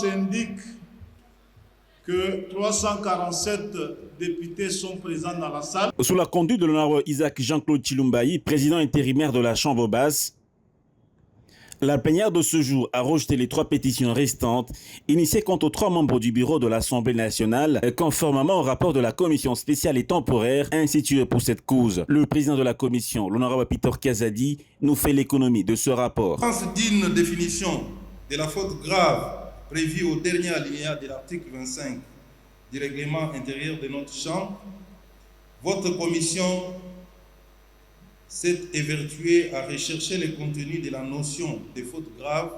s'indique que 347 députés sont présents dans la salle. Sous la conduite de l'honorable Isaac Jean-Claude Chilumbayi, président intérimaire de la Chambre basse, la plénière de ce jour a rejeté les 3 pétitions restantes initiées contre 3 membres du bureau de l'Assemblée nationale, conformément au rapport de la commission spéciale et temporaire instituée pour cette cause. Le président de la commission, l'honorable Peter Kazadi, nous fait l'économie de ce rapport. En ce digne définition de la faute grave prévue au dernier alinéa de l'article 25 du règlement intérieur de notre Chambre, votre commission s'est évertuée à rechercher le contenu de la notion de faute grave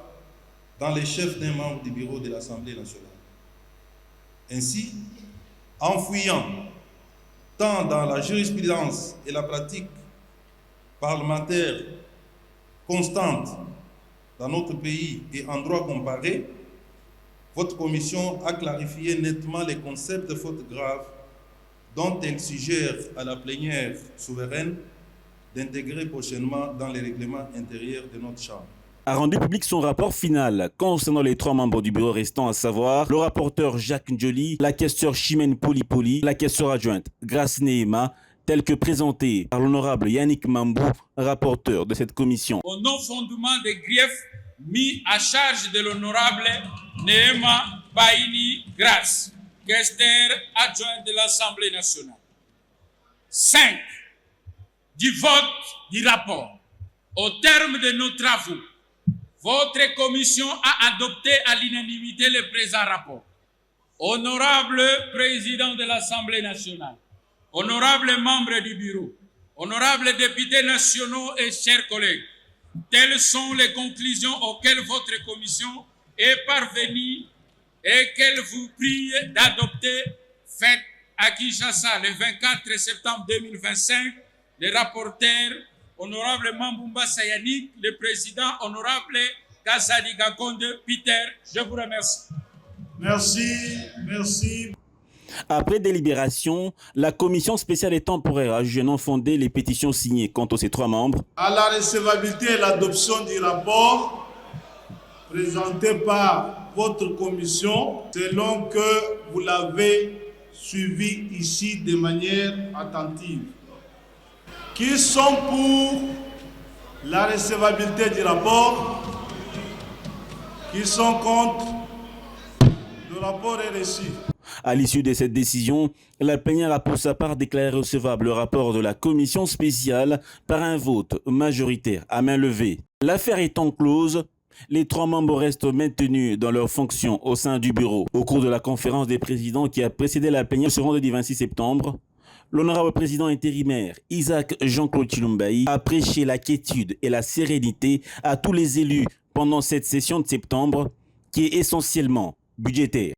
dans les chefs d'un membre du bureau de l'Assemblée nationale. Ainsi, en fouillant tant dans la jurisprudence et la pratique parlementaire constante dans notre pays et en droit comparé, votre commission a clarifié nettement les concepts de faute grave dont elle suggère à la plénière souveraine d'intégrer prochainement dans les règlements intérieurs de notre Chambre. A rendu public son rapport final concernant les 3 membres du bureau restants, à savoir le rapporteur Jacques Ndjoli, la questeure Chimène Polypoli, la questeure adjointe Grace Nehema, tel que présenté par l'honorable Yannick Mambou, rapporteur de cette commission. Au non-fondement des griefs mis à charge de l'honorable Nehema Baini Grace, questeur adjointe de l'Assemblée nationale. 5. Du vote du rapport. Au terme de nos travaux, votre commission a adopté à l'unanimité le présent rapport. Honorable président de l'Assemblée nationale, honorables membres du bureau, honorables députés nationaux et chers collègues, telles sont les conclusions auxquelles votre commission est parvenue et qu'elle vous prie d'adopter, faites à Kinshasa le 24 septembre 2025, le rapporteur, honorable Mamboumba Sayanik, le président, honorable Kazadi Gakonde Peter. Je vous remercie. Merci. Après délibération, la commission spéciale et temporaire a jugé non fondé les pétitions signées contre ces 3 membres. À la recevabilité et l'adoption du rapport présenté par votre commission, selon que vous l'avez suivi ici de manière attentive. Qui sont pour la recevabilité du rapport? Qui sont contre? Le rapport est reçu. À l'issue de cette décision, la plénière a pour sa part déclaré recevable le rapport de la commission spéciale par un vote majoritaire à main levée. L'affaire étant close, les 3 membres restent maintenus dans leurs fonctions au sein du bureau. Au cours de la conférence des présidents qui a précédé la plénière ce vendredi 26 septembre, l'honorable président intérimaire Isaac Jean-Claude Chilumbayi a prêché la quiétude et la sérénité à tous les élus pendant cette session de septembre qui est essentiellement budgétaire.